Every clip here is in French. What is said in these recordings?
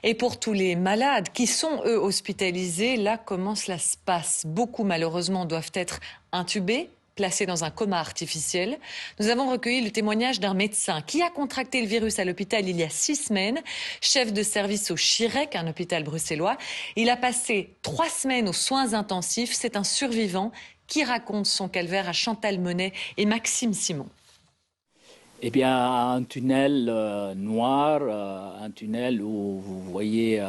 Et pour tous les malades qui sont, eux, hospitalisés, là, comment cela se passe? Beaucoup, malheureusement, doivent être intubés, placés dans un coma artificiel. Nous avons recueilli le témoignage d'un médecin qui a contracté le virus à l'hôpital il y a 6 semaines, chef de service au Chirec, un hôpital bruxellois. Il a passé 3 semaines aux soins intensifs. C'est un survivant qui raconte son calvaire à Chantal Monet et Maxime Simon. Eh bien, un tunnel noir, un tunnel où vous voyez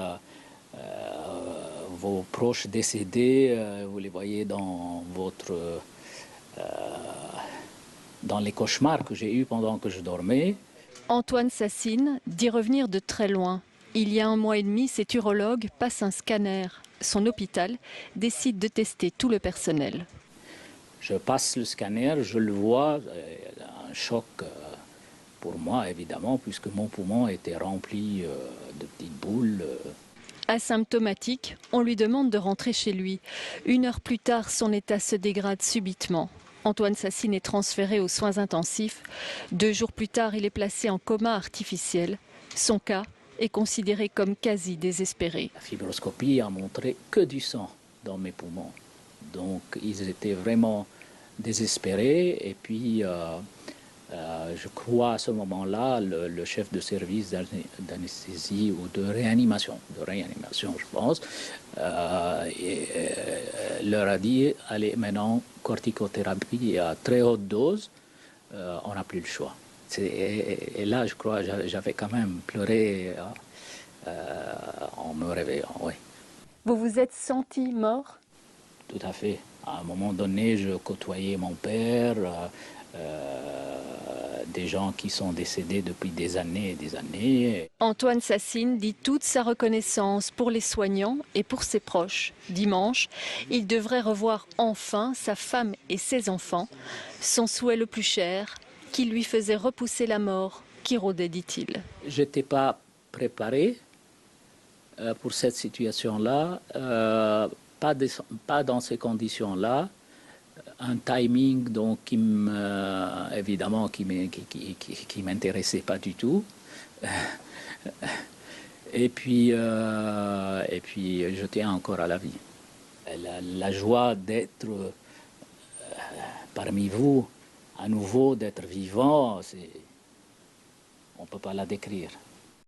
vos proches décédés, vous les voyez dans dans les cauchemars que j'ai eus pendant que je dormais. Antoine Sassine dit revenir de très loin. Il y a 1 mois et demi, cet urologue passe un scanner. Son hôpital décide de tester tout le personnel. Je passe le scanner, je le vois, un choc pour moi évidemment, puisque mon poumon était rempli de petites boules. Asymptomatique, on lui demande de rentrer chez lui. 1 heure plus tard, son état se dégrade subitement. Antoine Sassine est transféré aux soins intensifs. 2 jours plus tard, il est placé en coma artificiel. Son cas est considéré comme quasi désespéré. La fibroscopie a montré que du sang dans mes poumons. Donc ils étaient vraiment désespérés. Et puis je crois à ce moment-là, le chef de service d'anesthésie ou de réanimation, je pense, leur a dit, allez maintenant, corticothérapie à très haute dose, on n'a plus le choix. Et là, je crois, j'avais quand même pleuré en me réveillant, oui. Vous vous êtes senti mort? Tout à fait. À un moment donné, je côtoyais mon père, des gens qui sont décédés depuis des années et des années. Antoine Sassine dit toute sa reconnaissance pour les soignants et pour ses proches. Dimanche, il devrait revoir enfin sa femme et ses enfants. Son souhait le plus cher, qui lui faisait repousser la mort, qui rôdait, dit-il. Je n'étais pas préparé pour cette situation-là, pas dans ces conditions-là. Un timing donc évidemment qui m'intéressait pas du tout. Et puis je tiens encore à la vie. La joie d'être parmi vous, à nouveau, d'être vivant, on ne peut pas la décrire.